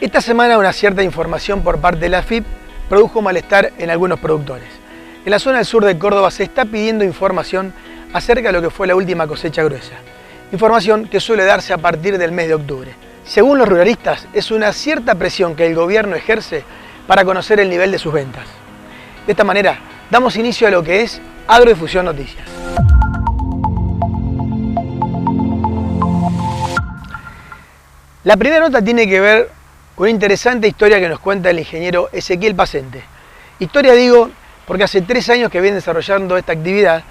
Esta semana una cierta información por parte de la AFIP produjo malestar en algunos productores. En la zona del sur de Córdoba se está pidiendo información acerca de lo que fue la última cosecha gruesa. Información que suele darse a partir del mes de octubre. Según los ruralistas, es una cierta presión que el gobierno ejerce para conocer el nivel de sus ventas. De esta manera, damos inicio a lo que es Agrodifusión Noticias. La primera nota tiene que ver con una interesante historia que nos cuenta el ingeniero Ezequiel Pacente. Historia digo porque hace 3 años que viene desarrollando esta actividad,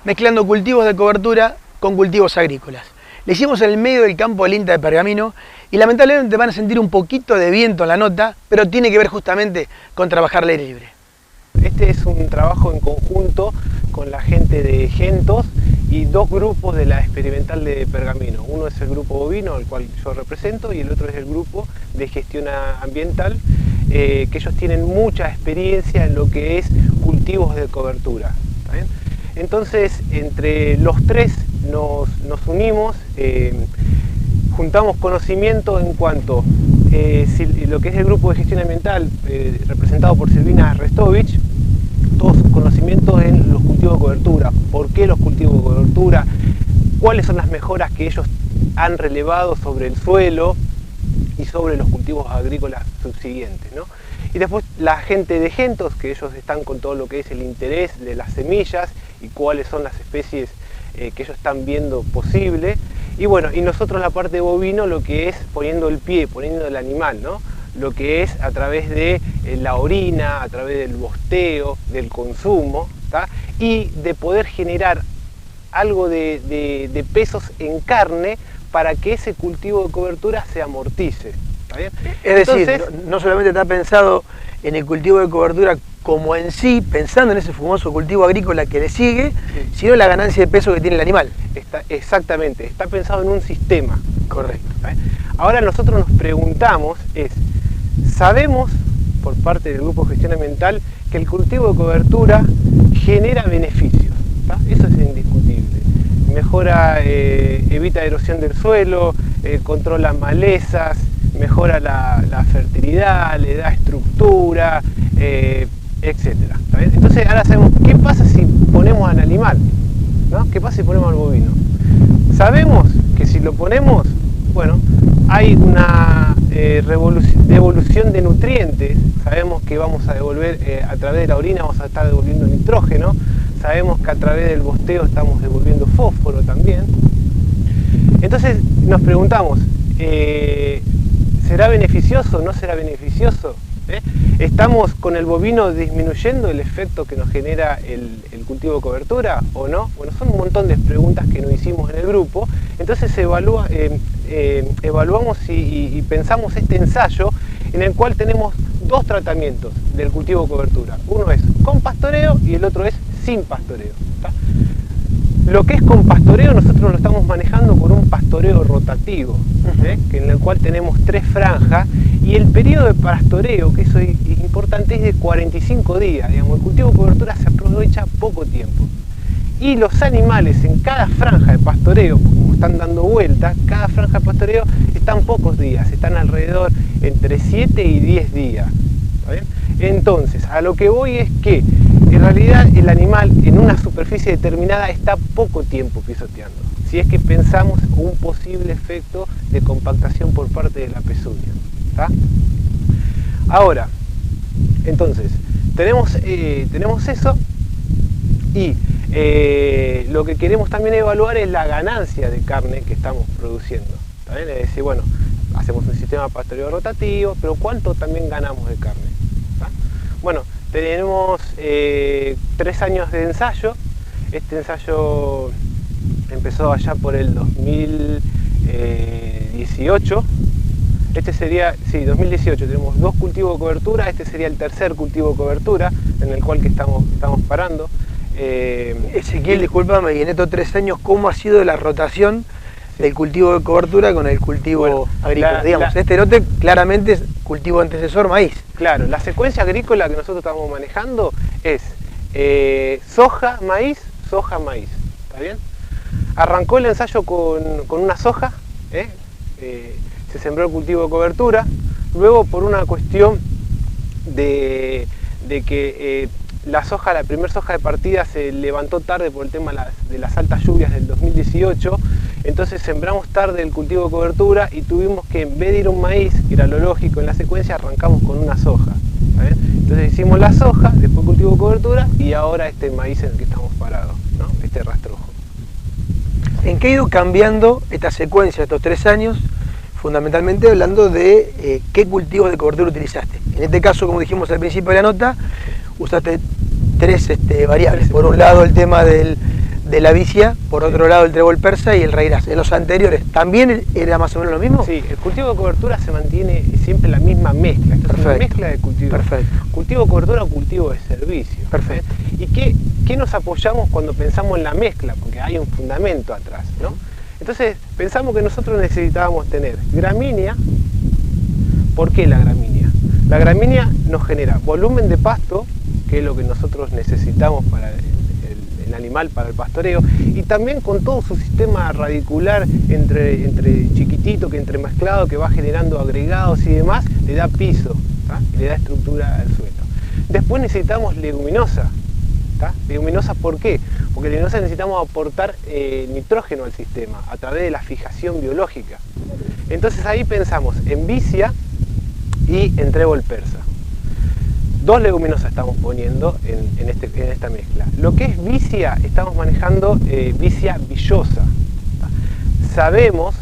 mezclando cultivos de cobertura con cultivos agrícolas. Le hicimos en el medio del campo del INTA de Pergamino y lamentablemente van a sentir un poquito de viento en la nota, pero tiene que ver justamente con trabajar al aire libre. Este es un trabajo en conjunto con la gente de Gentos y 2 grupos de la experimental de Pergamino. Uno es el grupo bovino, al cual yo represento, y el otro es el grupo de gestión ambiental, que ellos tienen mucha experiencia en lo que es cultivos de cobertura. ¿Está bien? Entonces, entre los 3 nos unimos, juntamos conocimiento en cuanto lo que es el grupo de gestión ambiental, representado por Silvina Restovich, todos sus conocimientos en los cultivos de cobertura, por qué los cultivos de cobertura, cuáles son las mejoras que ellos han relevado sobre el suelo y sobre los cultivos agrícolas subsiguientes, ¿no? Y después la gente de Gentos, que ellos están con todo lo que es el interés de las semillas y cuáles son las especies que ellos están viendo posible. Y bueno, y nosotros la parte de bovino, lo que es poniendo el pie, poniendo el animal, ¿no? Lo que es a través de la orina, a través del bosteo, del consumo, ¿tá? Y de poder generar algo de pesos en carne para que ese cultivo de cobertura se amortice. ¿Está bien? Es decir, no solamente está pensado en el cultivo de cobertura como en sí, pensando en ese famoso cultivo agrícola que le sigue, sí, sino la ganancia de peso que tiene el animal. Exactamente, está pensado en un sistema. Correcto. Ahora nosotros nos preguntamos sabemos por parte del grupo de gestión ambiental que el cultivo de cobertura genera beneficios, ¿tá? Eso es indiscutible. Mejora, evita erosión del suelo, controla malezas, mejora la fertilidad, le da estructura, etcétera. Entonces ahora sabemos qué pasa si ponemos al animal, ¿no? ¿Qué pasa si ponemos al bovino? Sabemos que si lo ponemos, bueno, hay una devolución de nutrientes. Sabemos que vamos a devolver a través de la orina, vamos a estar devolviendo nitrógeno. Sabemos que a través del bosteo estamos devolviendo fósforo también. Entonces nos preguntamos, ¿será beneficioso o no será beneficioso? ¿Estamos con el bovino disminuyendo el efecto que nos genera el cultivo de cobertura o no? Bueno, son un montón de preguntas que nos hicimos en el grupo. Entonces evaluamos y pensamos este ensayo en el cual tenemos 2 tratamientos del cultivo de cobertura. Uno es con pastoreo y el otro es sin pastoreo, ¿tá? Lo que es con pastoreo nosotros lo estamos manejando con un pastoreo rotativo, en el cual tenemos 3 franjas, y el periodo de pastoreo, que eso es importante, es de 45 días. Digamos, el cultivo de cobertura se aprovecha poco tiempo. Y los animales en cada franja de pastoreo, como están dando vueltas, cada franja de pastoreo están pocos días, están alrededor entre 7 y 10 días. ¿Está bien? Entonces, a lo que voy es que en realidad el animal en una superficie determinada está poco tiempo pisoteando, si es que pensamos un posible efecto de compactación por parte de la pezuña. ¿Tá? Ahora, entonces, tenemos eso, y lo que queremos también evaluar es la ganancia de carne que estamos produciendo. ¿Está bien? Es decir, bueno, hacemos un sistema de pastoreo rotativo, pero ¿cuánto también ganamos de carne? ¿Tá? Bueno, tenemos 3 años de ensayo. Este ensayo empezó allá por el 2018. Este sería, sí, 2018, tenemos 2 cultivos de cobertura, este sería el tercer cultivo de cobertura en el cual que estamos parando. Ezequiel, discúlpame, y en estos 3 años, ¿cómo ha sido la rotación del cultivo de cobertura con el cultivo agrícola? Digamos, este lote claramente es cultivo antecesor maíz. Claro, la secuencia agrícola que nosotros estamos manejando es soja, maíz, ¿está bien? Arrancó el ensayo con una soja, se sembró el cultivo de cobertura, Luego, por una cuestión de que la primera soja de partida se levantó tarde por el tema de las altas lluvias del 2018, entonces sembramos tarde el cultivo de cobertura y tuvimos que, en vez de ir a un maíz, que era lo lógico en la secuencia, arrancamos con una soja. ¿Sabes? Entonces hicimos la soja, después cultivo de cobertura y ahora este maíz en el que estamos parados, ¿no? Este rastrojo. ¿En qué ha ido cambiando esta secuencia estos 3 años? Fundamentalmente hablando de qué cultivos de cobertura utilizaste. En este caso, como dijimos al principio de la nota, usaste 3 variables. Por un lado el tema de la vicia, por otro lado el trébol persa y el raíraz. En los anteriores, ¿también era más o menos lo mismo? Sí, el cultivo de cobertura se mantiene siempre la misma mezcla. Esta es una mezcla de cultivo. Perfecto. Cultivo de cobertura o cultivo de servicio. Perfecto. ¿Y qué nos apoyamos cuando pensamos en la mezcla? Porque hay un fundamento atrás, ¿no? Entonces pensamos que nosotros necesitábamos tener gramínea. ¿Por qué la gramínea? La gramínea nos genera volumen de pasto, que es lo que nosotros necesitamos para el animal, para el pastoreo, y también con todo su sistema radicular entre chiquitito, que entremezclado, que va generando agregados y demás, le da piso, y le da estructura al suelo. Después necesitamos leguminosa. Leguminosa, ¿por qué? Porque leguminosa necesitamos aportar nitrógeno al sistema a través de la fijación biológica. Entonces ahí pensamos en vicia y en trébol persa. 2 leguminosas estamos poniendo en esta mezcla. Lo que es vicia, estamos manejando vicia villosa. Sabemos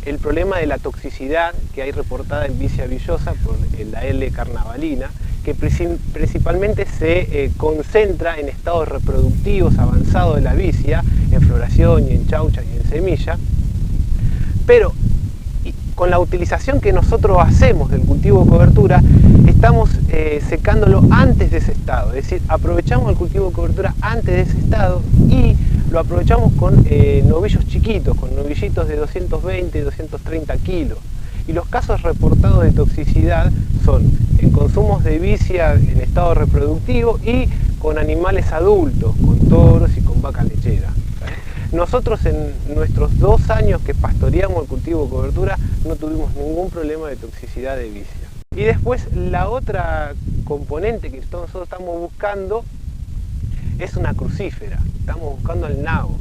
el problema de la toxicidad que hay reportada en vicia villosa por la L carnavalina, que principalmente se concentra en estados reproductivos avanzados de la vicia, en floración y en chaucha y en semilla, pero con la utilización que nosotros hacemos del cultivo de cobertura, estamos secándolo antes de ese estado, es decir, aprovechamos el cultivo de cobertura antes de ese estado y lo aprovechamos con novillos chiquitos, con novillitos de 220, 230 kilos. Y los casos reportados de toxicidad son en consumos de vicia en estado reproductivo y con animales adultos, con toros y con vaca lechera. Nosotros en nuestros 2 años que pastoreamos el cultivo de cobertura no tuvimos ningún problema de toxicidad de vicia. Y después la otra componente que nosotros estamos buscando es una crucífera. Estamos buscando al nabo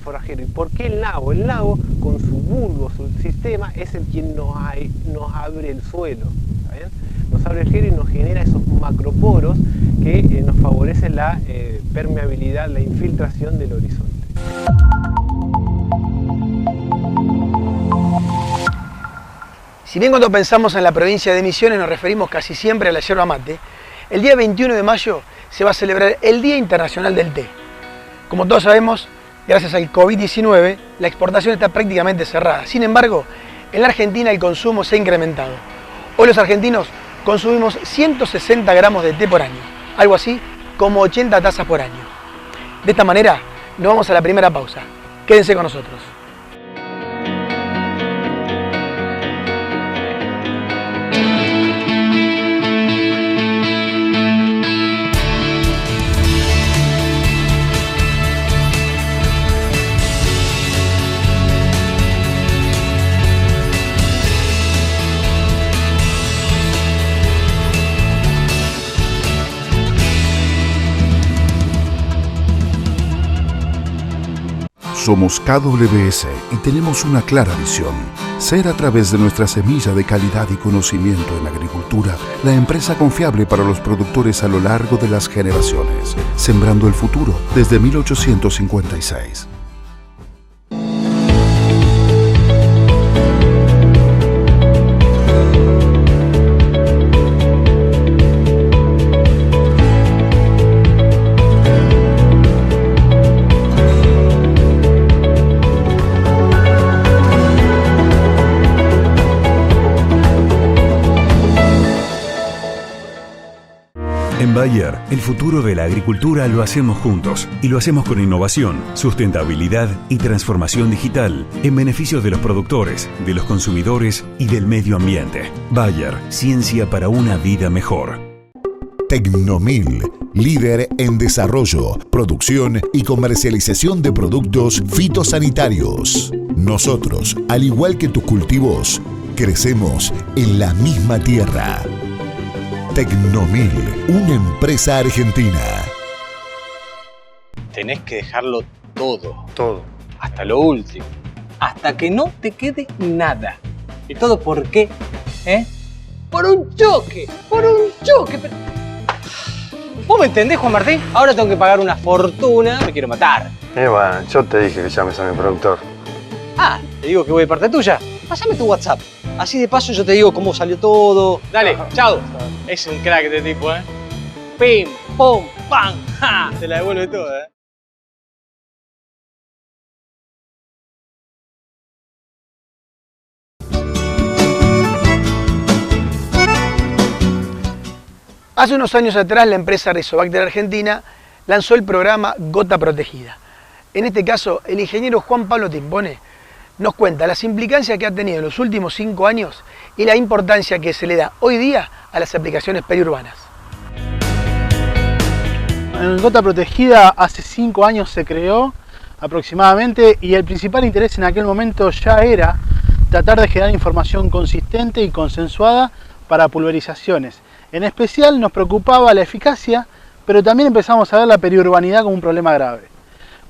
forrajero. ¿Y por qué el nabo? El nabo, con su bulbo, su sistema, es el quien nos abre el suelo. ¿Está bien? Nos abre el suelo y nos genera esos macroporos que nos favorecen la permeabilidad, la infiltración del horizonte. Si bien cuando pensamos en la provincia de Misiones nos referimos casi siempre a la yerba mate, el día 21 de mayo se va a celebrar el Día Internacional del Té. Como todos sabemos, gracias al COVID-19, la exportación está prácticamente cerrada. Sin embargo, en la Argentina el consumo se ha incrementado. Hoy los argentinos consumimos 160 gramos de té por año, algo así como 80 tazas por año. De esta manera, nos vamos a la primera pausa. Quédense con nosotros. Somos KWS y tenemos una clara visión: ser, a través de nuestra semilla de calidad y conocimiento en agricultura, la empresa confiable para los productores a lo largo de las generaciones, sembrando el futuro desde 1856. En Bayer, el futuro de la agricultura lo hacemos juntos y lo hacemos con innovación, sustentabilidad y transformación digital en beneficio de los productores, de los consumidores y del medio ambiente. Bayer, ciencia para una vida mejor. Tecnomil, líder en desarrollo, producción y comercialización de productos fitosanitarios. Nosotros, al igual que tus cultivos, Crecemos en la misma tierra. Tecnomil, una empresa argentina. Tenés que dejarlo todo. Todo. Hasta lo último. Hasta que no te quede nada. ¿Y todo por qué? Por un choque. Pero... ¿Vos me entendés, Juan Martín? Ahora tengo que pagar una fortuna. Me quiero matar. Bueno, yo te dije que llames a mi productor. Ah, te digo que voy de parte tuya. Pásame tu WhatsApp. Así de paso yo te digo cómo salió todo. Dale, chao. Es un crack este tipo, Pim, pum, pam, ja. Te la devuelve toda, Hace unos años atrás, la empresa Rizobacter Argentina lanzó el programa Gota Protegida. En este caso, el ingeniero Juan Pablo Timpone nos cuenta las implicancias que ha tenido en los últimos 5 años y la importancia que se le da hoy día a las aplicaciones periurbanas. En Gota Protegida hace 5 años se creó aproximadamente y el principal interés en aquel momento ya era tratar de generar información consistente y consensuada para pulverizaciones. En especial nos preocupaba la eficacia, pero también empezamos a ver la periurbanidad como un problema grave.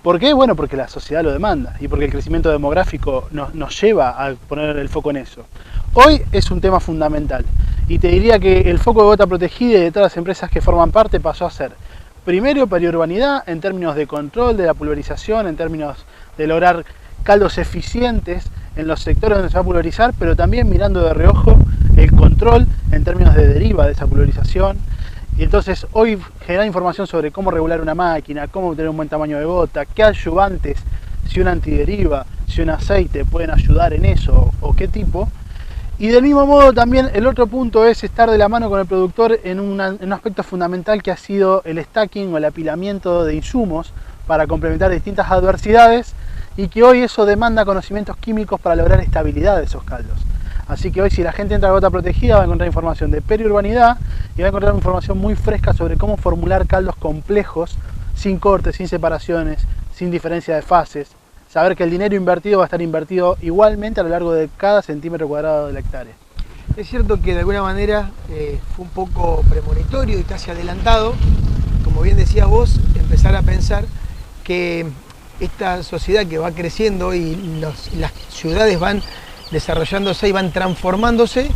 ¿Por qué? Bueno, porque la sociedad lo demanda y porque el crecimiento demográfico nos lleva a poner el foco en eso. Hoy es un tema fundamental y te diría que el foco de Gota Protegida y de todas las empresas que forman parte pasó a ser primero periurbanidad en términos de control de la pulverización, en términos de lograr caldos eficientes en los sectores donde se va a pulverizar, pero también mirando de reojo el control en términos de deriva de esa pulverización. Y entonces hoy generar información sobre cómo regular una máquina, cómo obtener un buen tamaño de gota, qué ayudantes, si una antideriva, si un aceite pueden ayudar en eso o qué tipo. Y del mismo modo también el otro punto es estar de la mano con el productor en un aspecto fundamental que ha sido el stacking o el apilamiento de insumos para complementar distintas adversidades y que hoy eso demanda conocimientos químicos para lograr estabilidad de esos caldos. Así que hoy si la gente entra a Gota Protegida va a encontrar información de periurbanidad y va a encontrar información muy fresca sobre cómo formular caldos complejos, sin cortes, sin separaciones, sin diferencia de fases. Saber que el dinero invertido va a estar invertido igualmente a lo largo de cada centímetro cuadrado de la hectárea. Es cierto que de alguna manera fue un poco premonitorio y casi adelantado, como bien decías vos, empezar a pensar que esta sociedad que va creciendo y las ciudades van desarrollándose y van transformándose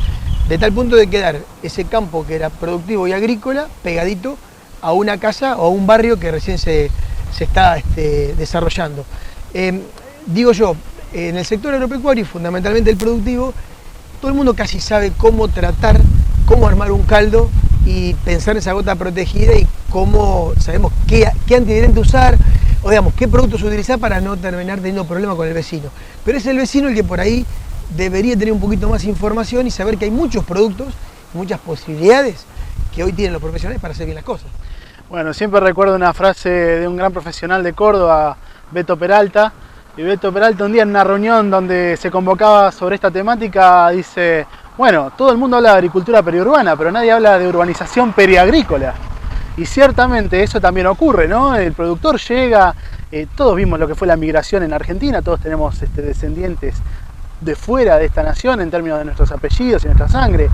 de tal punto de quedar ese campo que era productivo y agrícola pegadito a una casa o a un barrio que recién se está desarrollando. Digo yo, en el sector agropecuario y fundamentalmente el productivo, todo el mundo casi sabe cómo tratar, cómo armar un caldo y pensar en esa gota protegida y cómo sabemos qué antiadherente usar o digamos qué productos utilizar para no terminar teniendo problemas con el vecino. Pero es el vecino el que por ahí debería tener un poquito más información y saber que hay muchos productos, muchas posibilidades que hoy tienen los profesionales para hacer bien las cosas. Bueno, siempre recuerdo una frase de un gran profesional de Córdoba, Beto Peralta, y Beto Peralta un día en una reunión donde se convocaba sobre esta temática dice, bueno, todo el mundo habla de agricultura periurbana, pero nadie habla de urbanización periagrícola. Y ciertamente eso también ocurre, ¿no? El productor llega, todos vimos lo que fue la migración en Argentina, todos tenemos descendientes de fuera de esta nación en términos de nuestros apellidos y nuestra sangre,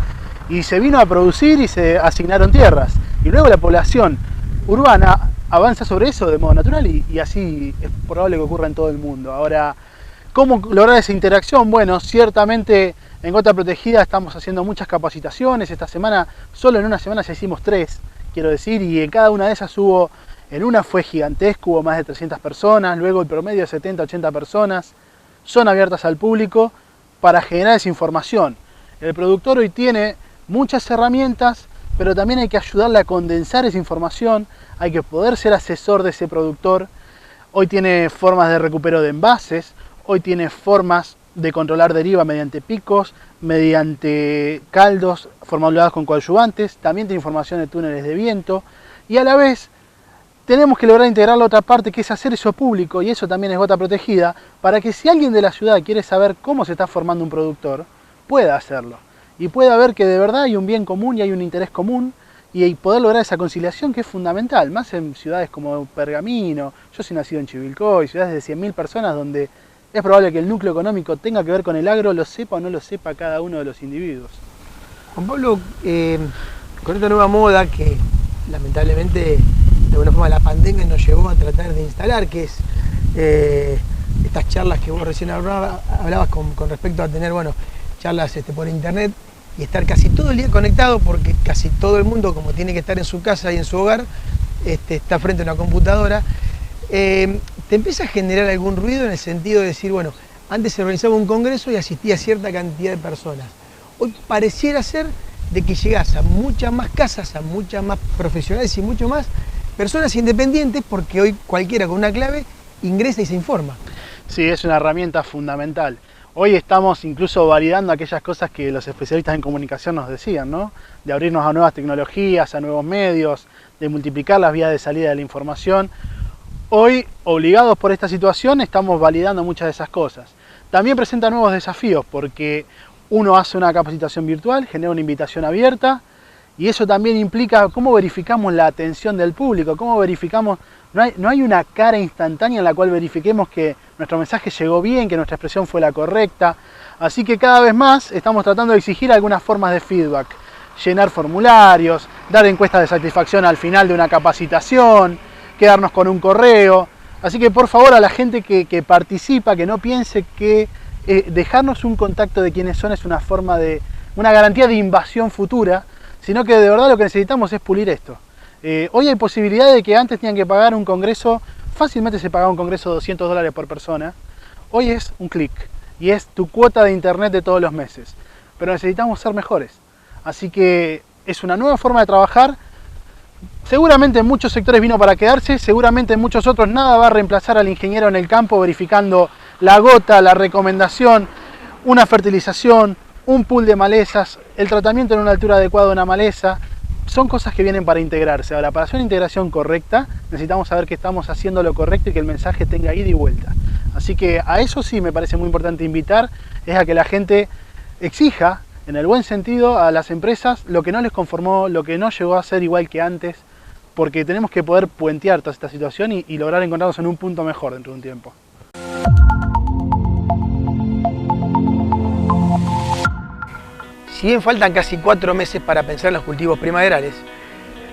y se vino a producir y se asignaron tierras, y luego la población urbana avanza sobre eso de modo natural y así es probable que ocurra en todo el mundo. Ahora, ¿cómo lograr esa interacción? Bueno, ciertamente en Gota Protegida estamos haciendo muchas capacitaciones. Esta semana, solo en una semana ya hicimos 3, quiero decir, y en cada una de esas hubo, en una fue gigantesco, hubo más de 300 personas, luego el promedio de 70, 80 personas, son abiertas al público para generar esa información. El productor hoy tiene muchas herramientas, pero también hay que ayudarle a condensar esa información, hay que poder ser asesor de ese productor. Hoy tiene formas de recupero de envases, hoy tiene formas de controlar deriva mediante picos, mediante caldos formulados con coadyuvantes, también tiene información de túneles de viento y a la vez tenemos que lograr integrar la otra parte que es hacer eso público y eso también es Gota Protegida para que si alguien de la ciudad quiere saber cómo se está formando un productor, pueda hacerlo y pueda ver que de verdad hay un bien común y hay un interés común y poder lograr esa conciliación que es fundamental, más en ciudades como Pergamino, yo soy nacido en Chivilcoy, ciudades de 100.000 personas donde es probable que el núcleo económico tenga que ver con el agro, lo sepa o no lo sepa cada uno de los individuos. Juan Pablo, con esta nueva moda que lamentablemente de alguna forma la pandemia nos llevó a tratar de instalar, que es estas charlas que vos recién hablabas con respecto a tener, bueno, charlas por internet y estar casi todo el día conectado, porque casi todo el mundo, como tiene que estar en su casa y en su hogar, está frente a una computadora. ¿Te empieza a generar algún ruido en el sentido de decir, bueno, antes se organizaba un congreso y asistía cierta cantidad de personas? Hoy pareciera ser de que llegás a muchas más casas, a muchas más profesionales y mucho más personas independientes, porque hoy cualquiera con una clave ingresa y se informa. Sí, es una herramienta fundamental. Hoy estamos incluso validando aquellas cosas que los especialistas en comunicación nos decían, ¿no? De abrirnos a nuevas tecnologías, a nuevos medios, de multiplicar las vías de salida de la información. Hoy, obligados por esta situación, estamos validando muchas de esas cosas. También presenta nuevos desafíos, porque uno hace una capacitación virtual, genera una invitación abierta, y eso también implica cómo verificamos la atención del público, cómo verificamos, no hay una cara instantánea en la cual verifiquemos que nuestro mensaje llegó bien, que nuestra expresión fue la correcta. Así que cada vez más estamos tratando de exigir algunas formas de feedback, llenar formularios, dar encuestas de satisfacción al final de una capacitación, quedarnos con un correo. Así que por favor, a la gente que participa, que no piense que dejarnos un contacto de quiénes son es una forma de, una garantía de invasión futura, sino que de verdad lo que necesitamos es pulir esto. Hoy hay posibilidad de que antes tenían que pagar un congreso, fácilmente se pagaba un congreso $200 por persona. Hoy es un clic y es tu cuota de internet de todos los meses. Pero necesitamos ser mejores. Así que es una nueva forma de trabajar. Seguramente en muchos sectores vino para quedarse, seguramente en muchos otros nada va a reemplazar al ingeniero en el campo verificando la gota, la recomendación, una fertilización, un pool de malezas, el tratamiento en una altura adecuada de una maleza. Son cosas que vienen para integrarse. Ahora, para hacer una integración correcta, necesitamos saber que estamos haciendo lo correcto y que el mensaje tenga ida y vuelta. Así que a eso sí me parece muy importante invitar, es a que la gente exija, en el buen sentido, a las empresas lo que no les conformó, lo que no llegó a ser igual que antes, porque tenemos que poder puentear toda esta situación y lograr encontrarnos en un punto mejor dentro de un tiempo. Si bien faltan casi 4 meses para pensar en los cultivos primaverales,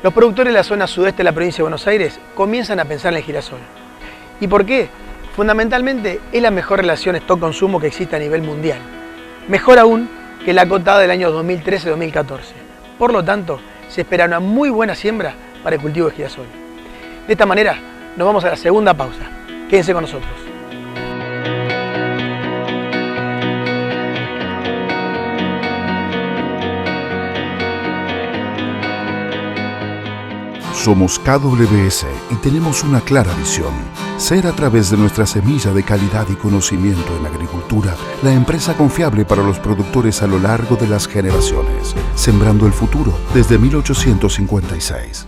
los productores de la zona sudeste de la provincia de Buenos Aires comienzan a pensar en el girasol. ¿Y por qué? Fundamentalmente es la mejor relación stock-consumo que existe a nivel mundial. Mejor aún que la cotada del año 2013-2014. Por lo tanto, se espera una muy buena siembra para el cultivo de girasol. De esta manera, nos vamos a la segunda pausa. Quédense con nosotros. Somos KWS y tenemos una clara visión. Ser a través de nuestra semilla de calidad y conocimiento en agricultura, la empresa confiable para los productores a lo largo de las generaciones, sembrando el futuro desde 1856.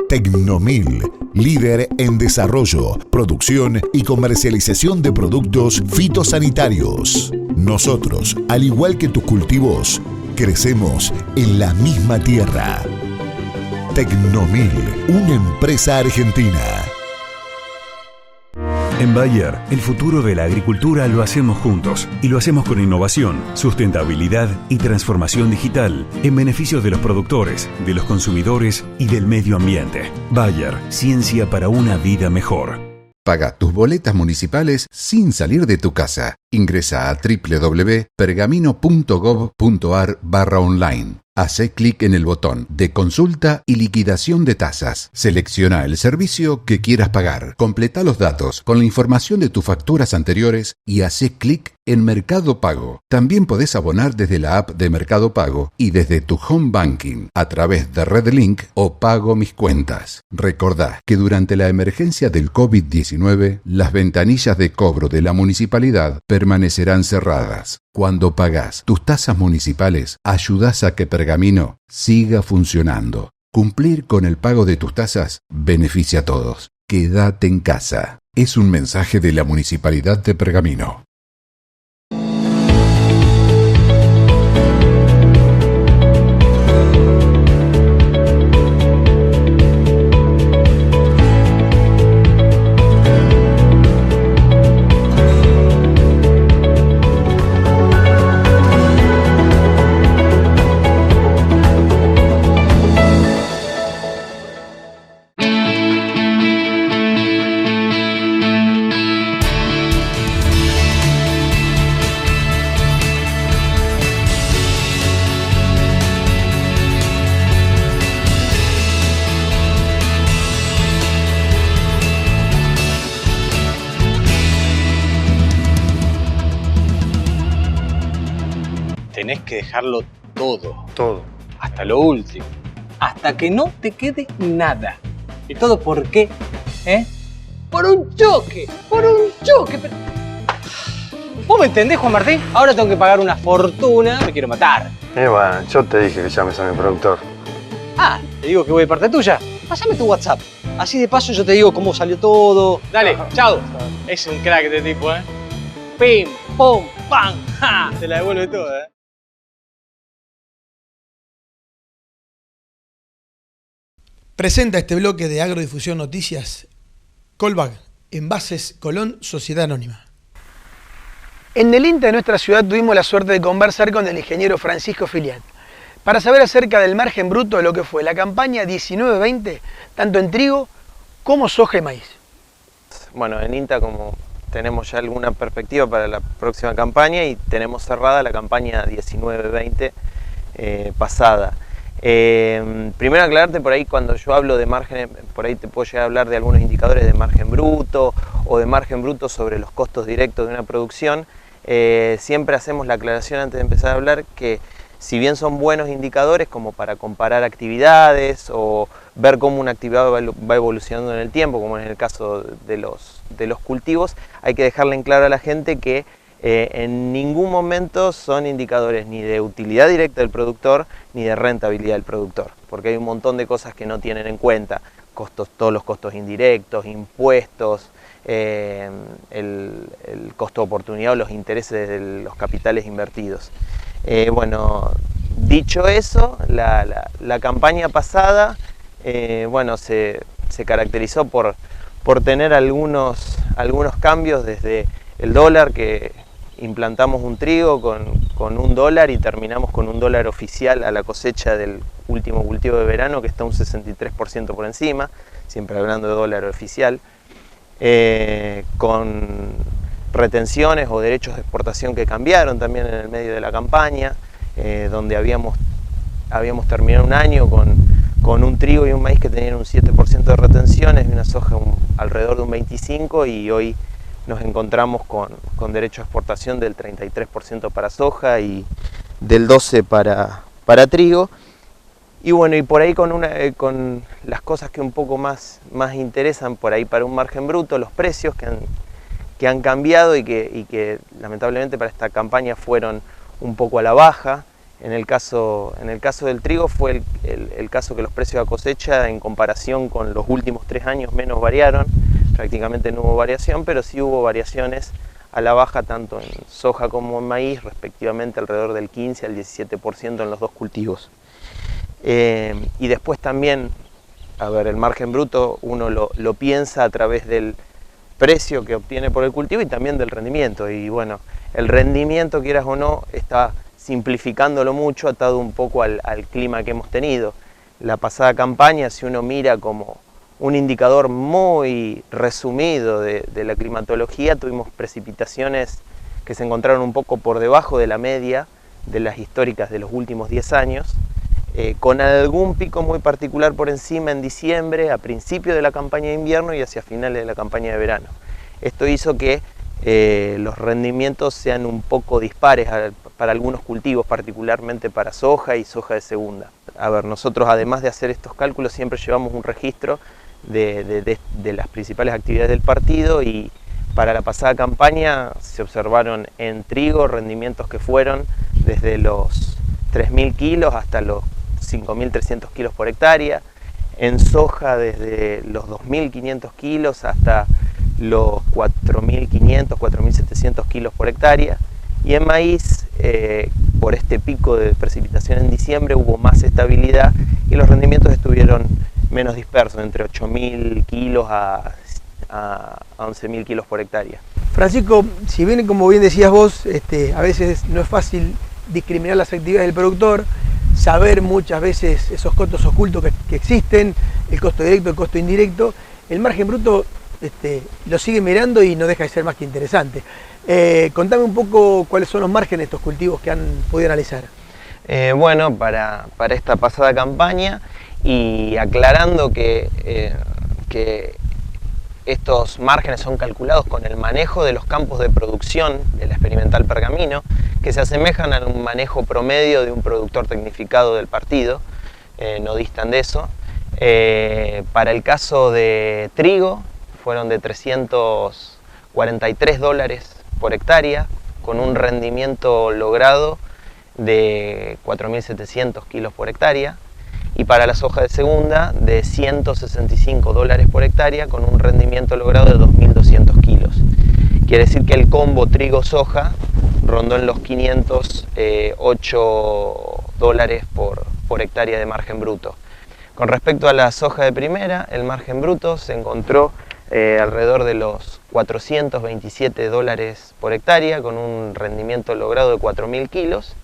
Tecnomil, líder en desarrollo, producción y comercialización de productos fitosanitarios. Nosotros, al igual que tus cultivos, crecemos en la misma tierra. Tecnomil, una empresa argentina. En Bayer, el futuro de la agricultura lo hacemos juntos y lo hacemos con innovación, sustentabilidad y transformación digital en beneficio de los productores, de los consumidores y del medio ambiente. Bayer, ciencia para una vida mejor. Paga tus boletas municipales sin salir de tu casa. Ingresa a www.pergamino.gov.ar/online. Hacé clic en el botón de consulta y liquidación de tasas. Selecciona el servicio que quieras pagar. Completa los datos con la información de tus facturas anteriores y hacé clic en Mercado Pago. También podés abonar desde la app de Mercado Pago y desde tu home banking a través de RedLink o Pago Mis Cuentas. Recordá que durante la emergencia del COVID-19, las ventanillas de cobro de la municipalidad permanecerán cerradas. Cuando pagás tus tasas municipales, ayudás a que Pergamino siga funcionando. Cumplir con el pago de tus tasas beneficia a todos. Quédate en casa. Es un mensaje de la Municipalidad de Pergamino. tenés que dejarlo todo. Todo. Hasta lo último. Hasta que no te quede nada. ¿Y todo por qué? Por un choque. Por un choque. ¿Vos me entendés, Juan Martín? Ahora tengo que pagar una fortuna. Me quiero matar. Bueno, yo te dije que llames a mi productor. Ah, te digo que voy de parte tuya. Pásame tu WhatsApp. Así de paso yo te digo cómo salió todo. Dale, chao. Es un crack este tipo, Pim, pum, pam, ja. Se la devuelve toda, Presenta este bloque de Agrodifusión Noticias Colbag, Envases Colón, Sociedad Anónima. En el INTA de nuestra ciudad tuvimos la suerte de conversar con el ingeniero Francisco Filiat para saber acerca del margen bruto de lo que fue la campaña 19-20, tanto en trigo como soja y maíz. Bueno, en INTA como tenemos ya alguna perspectiva para la próxima campaña y tenemos cerrada la campaña 19-20 pasada. Primero aclararte por ahí, cuando yo hablo de márgenes, por ahí te puedo llegar a hablar de algunos indicadores de margen bruto o de margen bruto sobre los costos directos de una producción. Siempre hacemos la aclaración antes de empezar a hablar que si bien son buenos indicadores como para comparar actividades o ver cómo una actividad va evolucionando en el tiempo, como en el caso de los cultivos, hay que dejarle en claro a la gente que en ningún momento son indicadores ni de utilidad directa del productor ni de rentabilidad del productor, porque hay un montón de cosas que no tienen en cuenta, todos los costos indirectos, impuestos, el costo de oportunidad o los intereses de los capitales invertidos. Bueno, dicho eso, la campaña pasada bueno, se caracterizó por tener algunos cambios desde el dólar, que implantamos un trigo con $1 y terminamos con $1 oficial a la cosecha del último cultivo de verano, que está un 63% por encima, siempre hablando de dólar oficial, con retenciones o derechos de exportación que cambiaron también en el medio de la campaña, donde habíamos terminado un año con un trigo y un maíz que tenían un 7% de retenciones y una soja alrededor de un 25%, y hoy nos encontramos con derecho a exportación del 33% para soja y del 12% para trigo. Y bueno, y por ahí con las cosas que un poco más interesan por ahí para un margen bruto, los precios que han cambiado y que lamentablemente para esta campaña fueron un poco a la baja. En el caso del trigo fue el caso que los precios a cosecha en comparación con los últimos 3 años menos variaron, prácticamente no hubo variación, pero sí hubo variaciones a la baja tanto en soja como en maíz, respectivamente alrededor del 15 al 17% en los dos cultivos. Y después también, a ver, el margen bruto uno lo piensa a través del precio que obtiene por el cultivo y también del rendimiento. Y bueno, el rendimiento, quieras o no, está simplificándolo mucho, atado un poco al clima que hemos tenido. La pasada campaña, si uno mira como un indicador muy resumido de la climatología, tuvimos precipitaciones que se encontraron un poco por debajo de la media de las históricas de los últimos 10 años, con algún pico muy particular por encima en diciembre, a principio de la campaña de invierno y hacia finales de la campaña de verano. Esto hizo que los rendimientos sean un poco dispares para algunos cultivos, particularmente para soja y soja de segunda. A ver, nosotros además de hacer estos cálculos siempre llevamos un registro de las principales actividades del partido, y para la pasada campaña se observaron en trigo rendimientos que fueron desde los 3.000 kilos hasta los 5.300 kilos por hectárea, en soja desde los 2.500 kilos hasta los 4.500, 4.700 kilos por hectárea, y en maíz, por este pico de precipitación en diciembre, hubo más estabilidad y los rendimientos estuvieron menos dispersos, entre 8.000 kilos a 11.000 kilos por hectárea. Francisco, si bien, como bien decías vos, a veces no es fácil discriminar las actividades del productor, saber muchas veces esos costos ocultos que existen, el costo directo, el costo indirecto, el margen bruto lo sigue mirando y no deja de ser más que interesante. Contame un poco cuáles son los márgenes de estos cultivos que han podido analizar. Bueno, para esta pasada campaña, y aclarando que estos márgenes son calculados con el manejo de los campos de producción de la experimental Pergamino, que se asemejan a un manejo promedio de un productor tecnificado del partido, no distan de eso. Para el caso de trigo fueron de $343 por hectárea, con un rendimiento logrado de 4.700 kilos por hectárea, y para la soja de segunda de $165 por hectárea, con un rendimiento logrado de 2.200 kilos. Quiere decir que el combo trigo-soja rondó en los $508 por hectárea de margen bruto. Con respecto a la soja de primera, el margen bruto se encontró alrededor de los $427 por hectárea, con un rendimiento logrado de 4.000 kilos.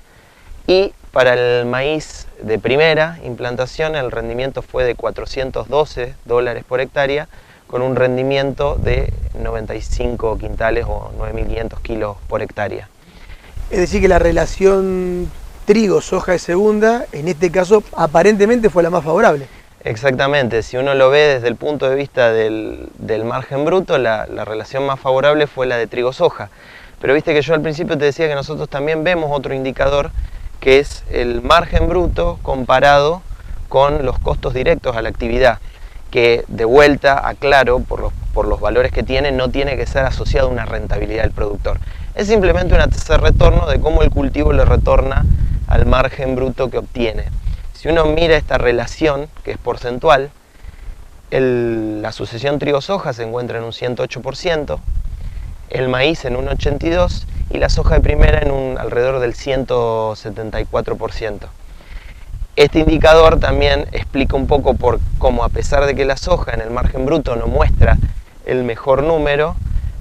Y para el maíz de primera implantación el rendimiento fue de $412 por hectárea, con un rendimiento de 95 quintales o 9.500 kilos por hectárea. Es decir que la relación trigo-soja de segunda, en este caso, aparentemente fue la más favorable. Exactamente, si uno lo ve desde el punto de vista del margen bruto, la relación más favorable fue la de trigo-soja. Pero viste que yo al principio te decía que nosotros también vemos otro indicador, que es el margen bruto comparado con los costos directos a la actividad, que de vuelta, aclaro, por los valores que tiene, no tiene que ser asociado a una rentabilidad del productor. Es simplemente una tasa de retorno de cómo el cultivo le retorna al margen bruto que obtiene. Si uno mira esta relación, que es porcentual, la sucesión trigo-soja se encuentra en un 108%, el maíz en un 82% y la soja de primera en alrededor del 174%. Este indicador también explica un poco por cómo, a pesar de que la soja en el margen bruto no muestra el mejor número,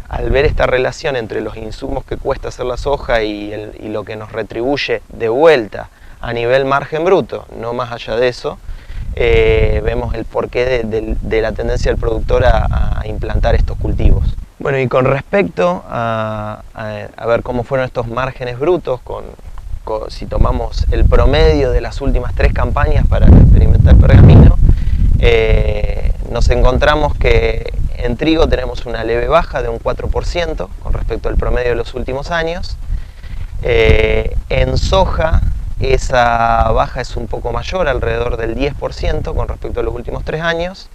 al ver esta relación entre los insumos que cuesta hacer la soja y lo que nos retribuye de vuelta a nivel margen bruto, no más allá de eso, vemos el porqué de la tendencia del productor a implantar estos cultivos. Bueno, y con respecto a ver cómo fueron estos márgenes brutos, si tomamos el promedio de las últimas 3 campañas para la experimental Pergamino, nos encontramos que en trigo tenemos una leve baja de un 4% con respecto al promedio de los últimos años. En soja esa baja es un poco mayor, alrededor del 10% con respecto a los últimos 3 años.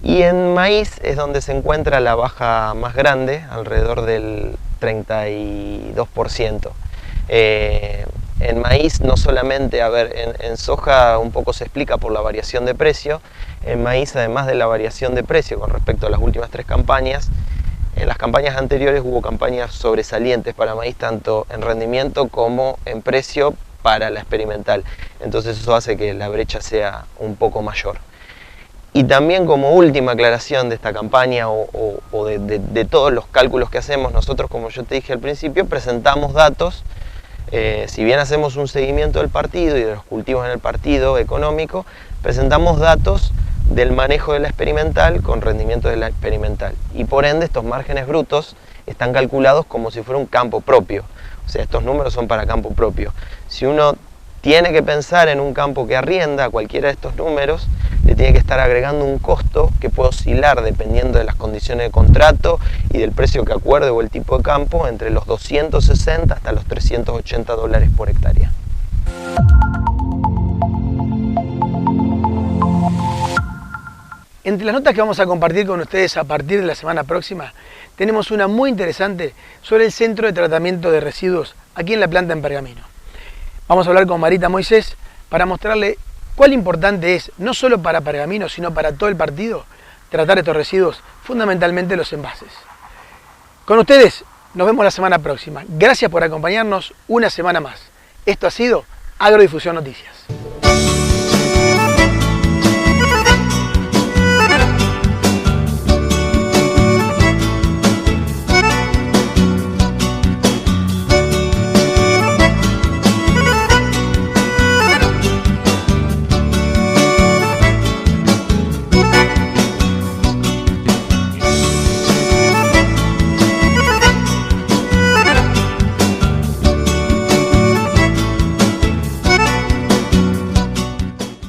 Y en maíz es donde se encuentra la baja más grande, alrededor del 32%. En maíz no solamente, en soja un poco se explica por la variación de precio. En maíz, además de la variación de precio con respecto a las últimas 3 campañas, en las campañas anteriores hubo campañas sobresalientes para maíz, tanto en rendimiento como en precio para la experimental. Entonces eso hace que la brecha sea un poco mayor. Y también, como última aclaración de esta campaña o de todos los cálculos que hacemos, nosotros, como yo te dije al principio, presentamos datos. Si bien hacemos un seguimiento del partido y de los cultivos en el partido económico, presentamos datos del manejo de la experimental con rendimiento de la experimental. Y por ende estos márgenes brutos están calculados como si fuera un campo propio. O sea, estos números son para campo propio. Si uno tiene que pensar en un campo que arrienda a cualquiera de estos números, le tiene que estar agregando un costo que puede oscilar dependiendo de las condiciones de contrato y del precio que acuerde o el tipo de campo, entre los 260 hasta los $380 por hectárea. Entre las notas que vamos a compartir con ustedes a partir de la semana próxima, tenemos una muy interesante sobre el centro de tratamiento de residuos aquí en la planta en Pergamino. Vamos a hablar con Marita Moisés para mostrarle cuál importante es, no solo para Pergamino, sino para todo el partido, tratar estos residuos, fundamentalmente los envases. Con ustedes, nos vemos la semana próxima. Gracias por acompañarnos una semana más. Esto ha sido Agrodifusión Noticias.